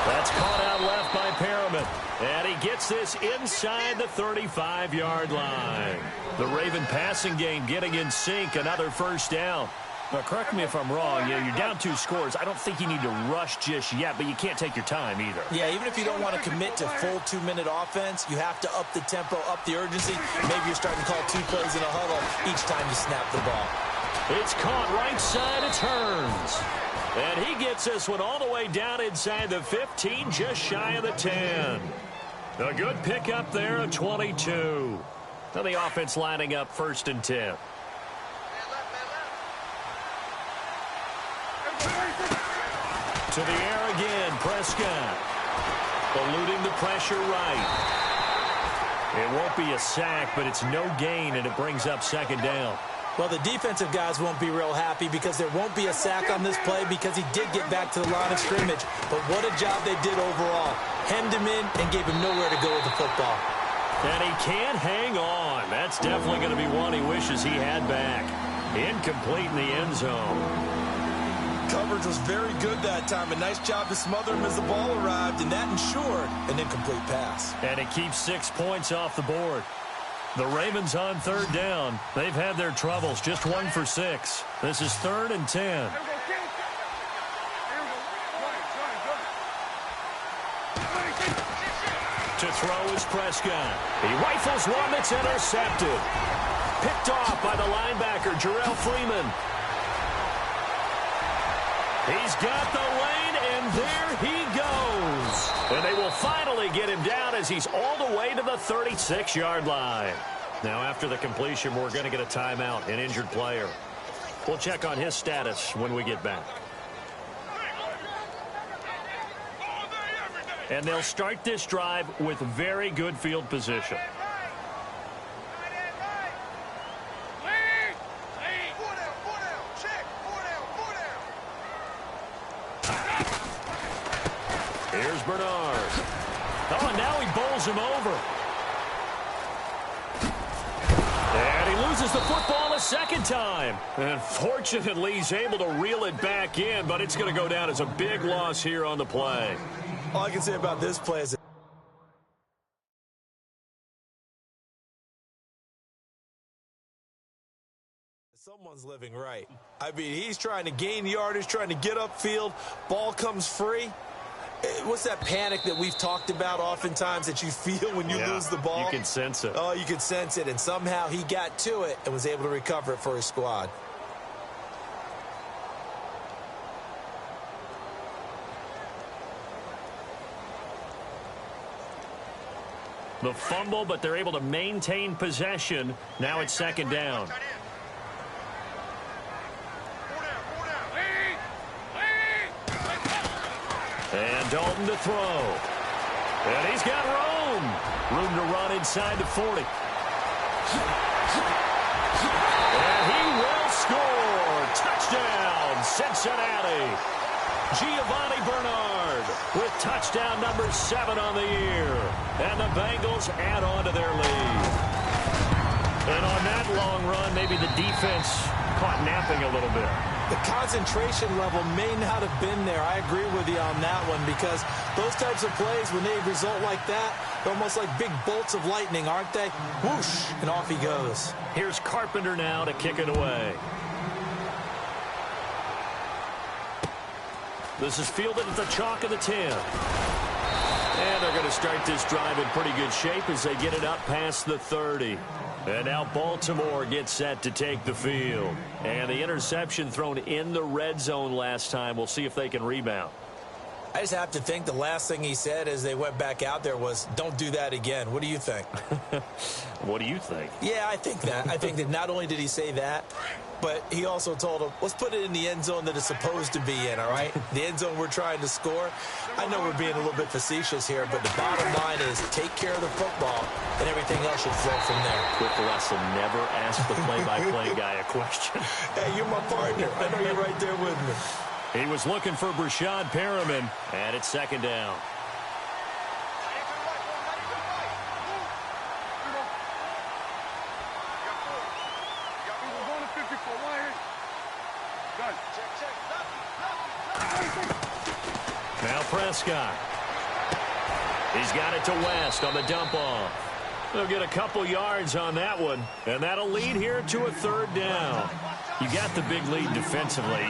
That's caught out left by Perriman. And he gets this inside the 35-yard line. The Raven passing game getting in sync, another first down. Now, correct me if I'm wrong. You're down 2 scores. I don't think you need to rush just yet, but you can't take your time either. Yeah, even if you don't want to commit to full 2-minute offense, you have to up the tempo, up the urgency. Maybe you're starting to call 2 plays in a huddle each time you snap the ball. It's caught right side, it turns. And he gets this one all the way down inside the 15, just shy of the 10. A good pickup there at 22. Now the offense lining up 1st and 10. To the air again, Prescott. Eluding the pressure right. It won't be a sack, but it's no gain, and it brings up 2nd down. Well, the defensive guys won't be real happy because there won't be a sack on this play because he did get back to the line of scrimmage. But what a job they did overall. Hemmed him in and gave him nowhere to go with the football. And he can't hang on. That's definitely going to be one he wishes he had back. Incomplete in the end zone. Coverage was very good that time. A nice job to smother him as the ball arrived, and that ensured an incomplete pass. And it keeps 6 points off the board. The Ravens on 3rd down. They've had their troubles, just 1 for 6. This is 3rd and 10. To throw is Prescott. He rifles one that's intercepted. Picked off by the linebacker, Jarrell Freeman. He's got the lane, and there he goes. And they will finally get him down as he's all the way to the 36-yard line. Now, after the completion, we're going to get a timeout, an injured player. We'll check on his status when we get back. And they'll start this drive with very good field position. Here's Bernard. Oh, and now he bowls him over. And he loses the football a second time. And fortunately, he's able to reel it back in, but it's going to go down as a big loss here on the play. All I can say about this play is someone's living right. I mean, he's trying to gain yardage, trying to get upfield. Ball comes free. What's that panic that we've talked about oftentimes that you feel when you lose the ball? You can sense it. Oh, you can sense it. And somehow he got to it and was able to recover it for his squad. The fumble, but they're able to maintain possession. Now it's second down. And Dalton to throw. And he's got room. Room to run inside the 40. And he will score. Touchdown, Cincinnati. Giovanni Bernard with touchdown number 7 on the year. And the Bengals add on to their lead. And on that long run, maybe the defense caught napping a little bit. The concentration level may not have been there. I agree with you on that one because those types of plays, when they result like that, they're almost like big bolts of lightning, aren't they? Whoosh, and off he goes. Here's Carpenter now to kick it away. This is fielded at the chalk of the 10. And they're going to start this drive in pretty good shape as they get it up past the 30. And now Baltimore gets set to take the field. And the interception thrown in the red zone last time. We'll see if they can rebound. I just have to think the last thing he said as they went back out there was, don't do that again. What do you think? What do you think? Yeah, I think that. I think that not only did he say that, but he also told him, let's put it in the end zone that it's supposed to be in, all right? The end zone we're trying to score. I know we're being a little bit facetious here, but the bottom line is take care of the football, and everything else should flow from there. Quick lesson, never ask the play-by-play guy a question. Hey, you're my partner. I know you're right there with me. He was looking for Brashad Perriman, and it's second down. Now Prescott. He's got it to West on the dump off. They'll get a couple yards on that one, and that'll lead here to a third down. You got the big lead defensively.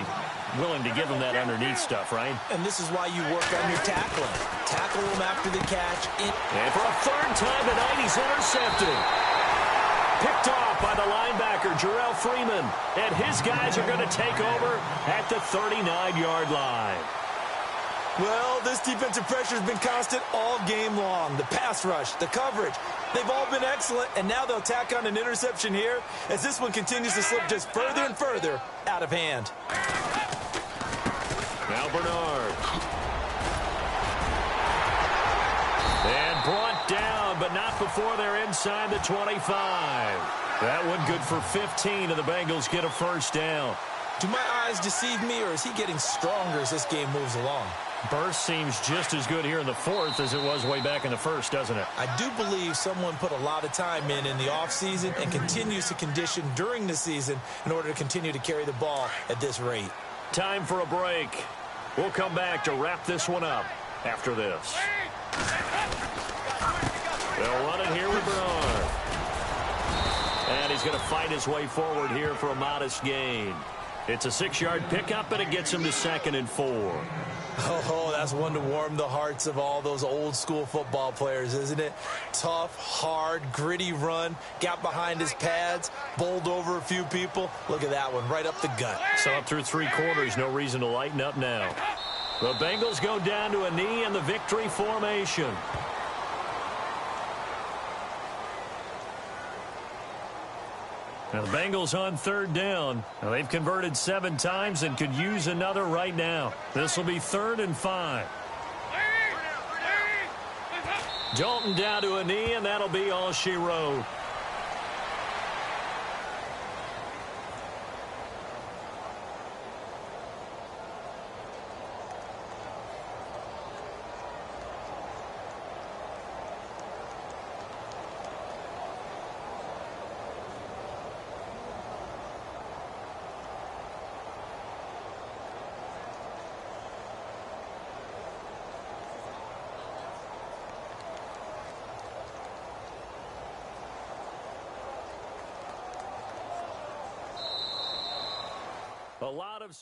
Willing to give him that underneath stuff, right? And this is why you work on your tackling. Tackle him after the catch. And for a third time tonight, he's intercepted. Picked off by the linebacker, Jarrell Freeman. And his guys are going to take over at the 39-yard line. Well, this defensive pressure has been constant all game long. The pass rush, the coverage, they've all been excellent. And now they'll tack on an interception here as this one continues to slip just further and further out of hand. Now Bernard. And brought down, but not before they're inside the 25. That one good for 15, and the Bengals get a first down. Do my eyes deceive me, or is he getting stronger as this game moves along? Burst seems just as good here in the fourth as it was way back in the first, doesn't it? I do believe someone put a lot of time in the offseason and continues to condition during the season in order to continue to carry the ball at this rate. Time for a break. We'll come back to wrap this one up after this. They'll run it here with Bernard. And he's going to fight his way forward here for a modest gain. It's a 6-yard pickup, and it gets him to 2nd and 4. Oh, that's one to warm the hearts of all those old-school football players, isn't it? Tough, hard, gritty run, got behind his pads, bowled over a few people. Look at that one, right up the gut. So up through 3 quarters, no reason to lighten up now. The Bengals go down to a knee in the victory formation. Now the Bengals on 3rd down. Now they've converted 7 times and could use another right now. This will be 3rd and 5. Dalton down to a knee, and that'll be all she wrote. A lot of